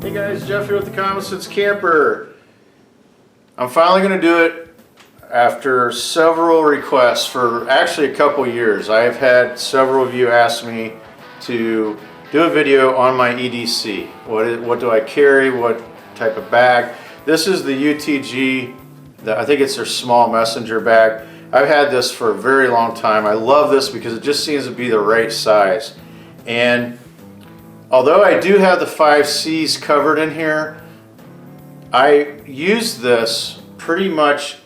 Hey guys, Jeff here with the Common Sense Camper. I'm finally going to do it after several requests for actually a couple years. I have had several of you ask me to do a video on my EDC. What do I carry? What type of bag? This is the UTG. I think it's their small messenger bag. I've had this for a very long time. I love this because it just seems to be the right size. And although I do have the 5 C's covered in here, I use this pretty much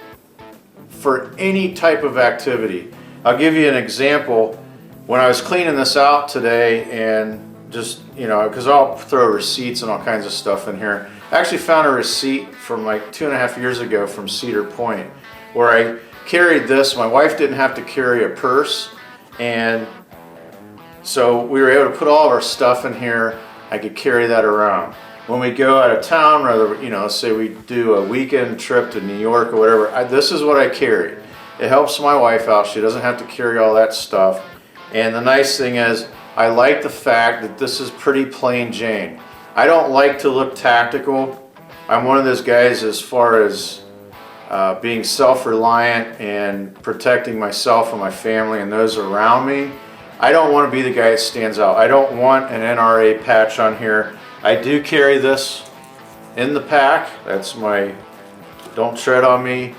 for any type of activity. I'll give you an example. When I was cleaning this out today and just, you know, because I'll throw receipts and all kinds of stuff in here. I actually found a receipt from like 2.5 years ago from Cedar Point where I carried this. My wife didn't have to carry a purse, and so we were able to put all of our stuff in here. I could carry that around. When we go out of town, rather, you know, say we do a weekend trip to New York or whatever, this is what I carry. It helps my wife out. She doesn't have to carry all that stuff. And the nice thing is, I like the fact that this is pretty plain Jane. I don't like to look tactical. I'm one of those guys as far as being self-reliant and protecting myself and my family and those around me. I don't want to be the guy that stands out. I don't want an NRA patch on here. I do carry this in the pack. That's my don't tread on me.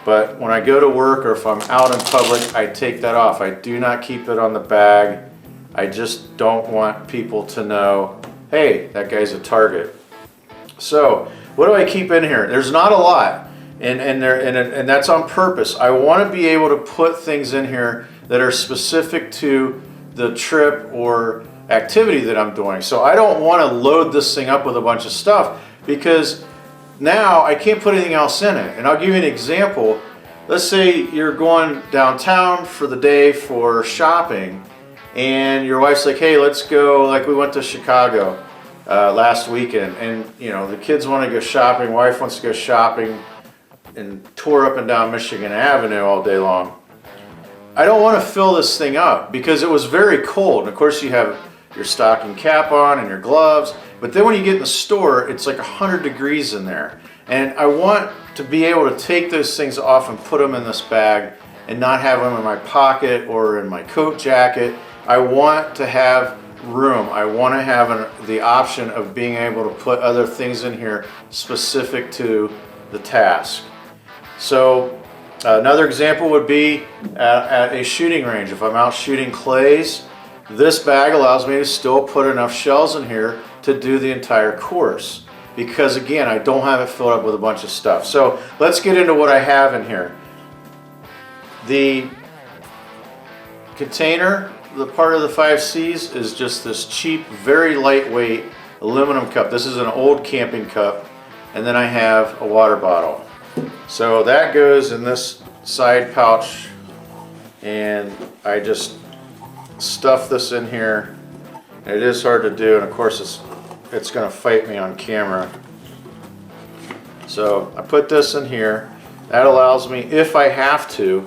But when I go to work or if I'm out in public, I take that off. I do not keep it on the bag. I just don't want people to know, hey, that guy's a target. So what do I keep in here? There's not a lot, and that's on purpose. I want to be able to put things in here that are specific to the trip or activity that I'm doing. So I don't want to load this thing up with a bunch of stuff because now I can't put anything else in it. And I'll give you an example. Let's say you're going downtown for the day for shopping and your wife's like, hey, let's go, like we went to Chicago last weekend, and you know, the kids want to go shopping, wife wants to go shopping, and tour up and down Michigan Avenue all day long. I don't want to fill this thing up because it was very cold. And of course you have your stocking cap on and your gloves, but then when you get in the store, it's like 100 degrees in there. And I want to be able to take those things off and put them in this bag and not have them in my pocket or in my coat jacket. I want to have room. I want to have the option of being able to put other things in here specific to the task. So another example would be at a shooting range. If I'm out shooting clays, this bag allows me to still put enough shells in here to do the entire course. Because again, I don't have it filled up with a bunch of stuff. So let's get into what I have in here. The container, the part of the 5 C's, is just this cheap, very lightweight aluminum cup. This is an old camping cup. And then I have a water bottle. So that goes in this side pouch, and I just stuff this in here. It is hard to do, and of course it's going to fight me on camera. So I put this in here. That allows me, if I have to,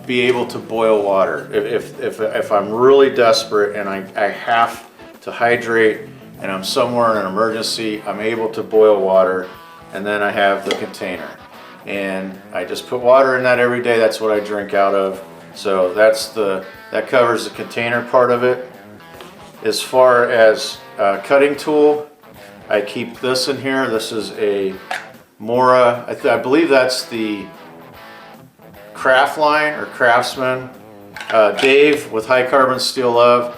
be able to boil water. If I'm really desperate and I have to hydrate and I'm somewhere in an emergency, I'm able to boil water. And then I have the container, and I just put water in that every day. That's what I drink out of. So that covers the container part of it. As far as cutting tool, I keep this in here. This is a Mora. I believe that's the Craft line or Craftsman. Dave with High Carbon Steel Love.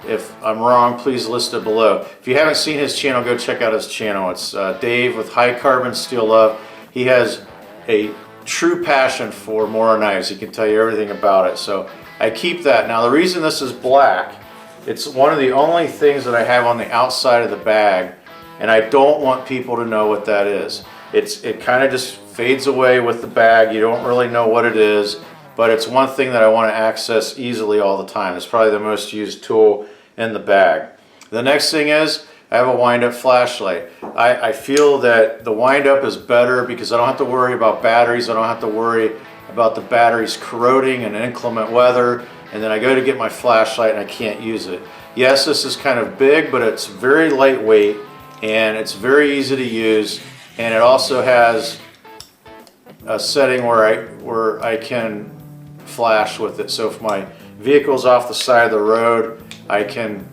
If I'm wrong, please list it below. If you haven't seen his channel, go check out his channel. It's Dave with High Carbon Steel Love. He has a true passion for Mora knives. He can tell you everything about it. So I keep that. Now the reason this is black, it's one of the only things that I have on the outside of the bag, and I don't want people to know what that is. It kind of just fades away with the bag. You don't really know what it is, but it's one thing that I want to access easily all the time. It's probably the most used tool in the bag. The next thing is I have a wind-up flashlight. I feel that the wind-up is better because I don't have to worry about batteries. I don't have to worry about the batteries corroding in inclement weather, and then I go to get my flashlight and I can't use it. Yes, this is kind of big, but it's very lightweight, and it's very easy to use, and it also has a setting where I can flash with it. So if my vehicle's off the side of the road, I can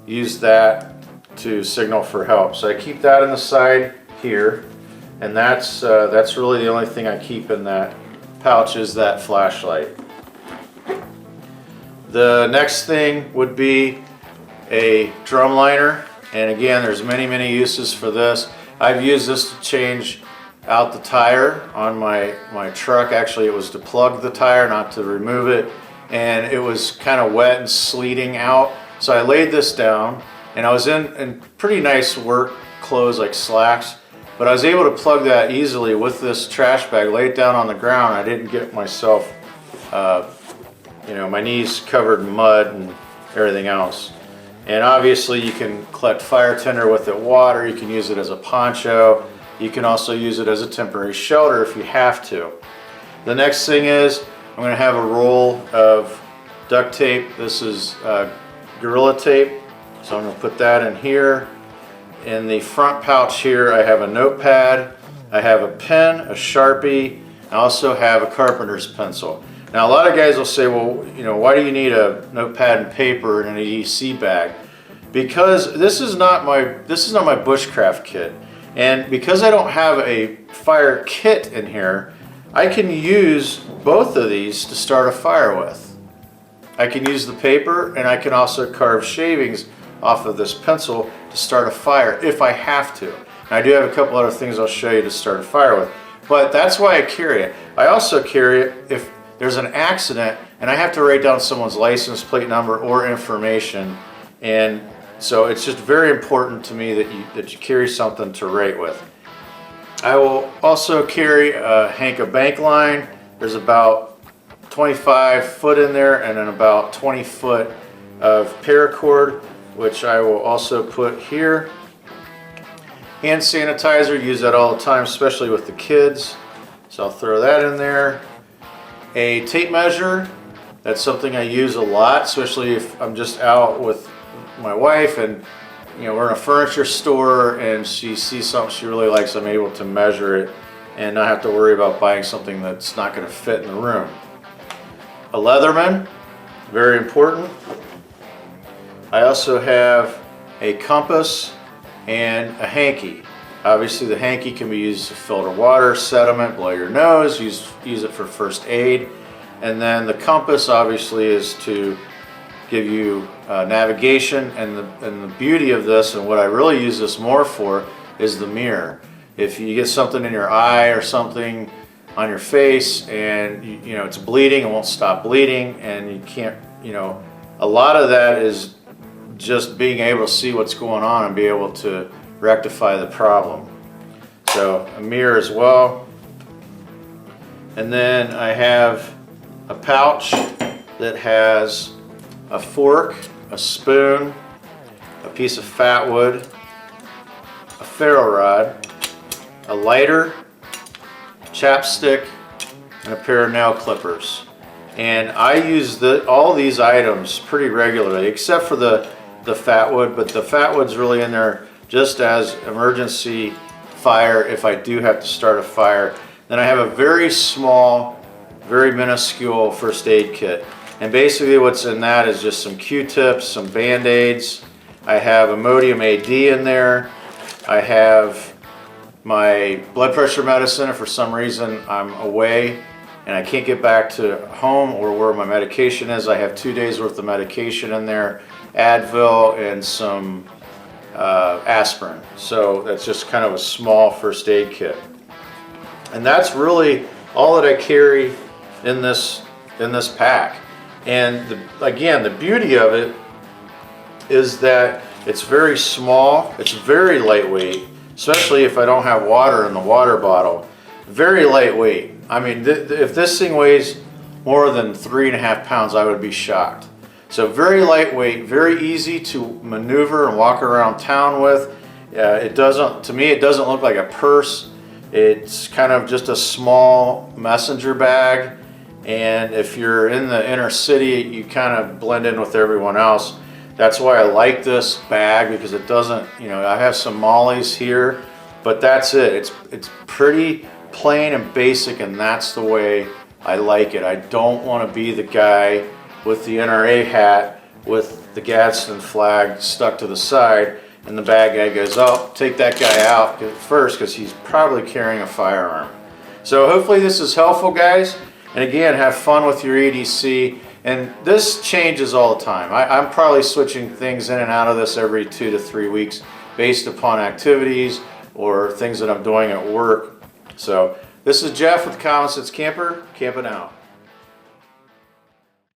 use that to signal for help. So I keep that in the side here, and that's really the only thing I keep in that pouch is that flashlight. The next thing would be a drum liner, and again, there's many uses for this. I've used this to change out the tire on my truck. Actually, it was to plug the tire, not to remove it, and it was kind of wet and sleeting out. So I laid this down, and I was in pretty nice work clothes like slacks, but I was able to plug that easily with this trash bag, lay it down on the ground. I didn't get myself, my knees covered in mud and everything else. And obviously you can collect fire tinder with it, water, you can use it as a poncho, you can also use it as a temporary shelter if you have to. The next thing is I'm going to have a roll of duct tape. This is Gorilla Tape, so I'm going to put that in here. In the front pouch here I have a notepad, I have a pen, a Sharpie, I also have a carpenter's pencil. Now a lot of guys will say, well, why do you need a notepad and paper in an EDC bag? Because this is not my bushcraft kit, and because I don't have a fire kit in here, I can use both of these to start a fire with. I can use the paper, and I can also carve shavings off of this pencil to start a fire if I have to. And I do have a couple other things I'll show you to start a fire with, but that's why I carry it. I also carry it if there's an accident and I have to write down someone's license plate number or information, and so it's just very important to me that you carry something to write with. I will also carry a hank of bank line. There's about 25 foot in there, and then about 20 foot of paracord, which I will also put here. Hand sanitizer, use that all the time, especially with the kids, so I'll throw that in there. A tape measure, that's something I use a lot, especially if I'm just out with my wife and we're in a furniture store and she sees something she really likes. I'm able to measure it and not have to worry about buying something that's not going to fit in the room. A Leatherman, very important. I also have a compass and a hanky. Obviously the hanky can be used to filter water, sediment, blow your nose, use it for first aid. And then the compass obviously is to give you navigation, and the beauty of this, and what I really use this more for, is the mirror. If you get something in your eye or something on your face and it's bleeding and won't stop bleeding, and you can't, a lot of that is just being able to see what's going on and be able to rectify the problem. So a mirror as well. And then I have a pouch that has a fork, a spoon, a piece of fat wood, a ferro rod, a lighter, chapstick, and a pair of nail clippers. And I use all these items pretty regularly, except for the fat wood, but the fat wood's really in there just as emergency fire if I do have to start a fire. Then I have a very small, very minuscule first aid kit. And basically what's in that is just some Q-tips, some Band-Aids. I have Imodium AD in there. I have my blood pressure medicine if for some reason I'm away and I can't get back to home or where my medication is. I have 2 days worth of medication in there, Advil and some aspirin. So that's just kind of a small first aid kit. And that's really all that I carry in this pack. And again, the beauty of it is that it's very small, it's very lightweight, especially if I don't have water in the water bottle. Very lightweight. I mean, if this thing weighs more than 3.5 pounds, I would be shocked. So very lightweight, very easy to maneuver and walk around town with. To me, it doesn't look like a purse. It's kind of just a small messenger bag. And if you're in the inner city, you kind of blend in with everyone else. That's why I like this bag, because it doesn't, you know, I have some mollies here, but that's it. It's pretty plain and basic, and that's the way I like it. I don't want to be the guy with the NRA hat with the Gadsden flag stuck to the side, and the bad guy goes, oh, take that guy out first because he's probably carrying a firearm. So hopefully this is helpful, guys. And again, have fun with your EDC. And this changes all the time. I'm probably switching things in and out of this every 2 to 3 weeks based upon activities or things that I'm doing at work. So this is Jeff with Common Sense Camper, camping out.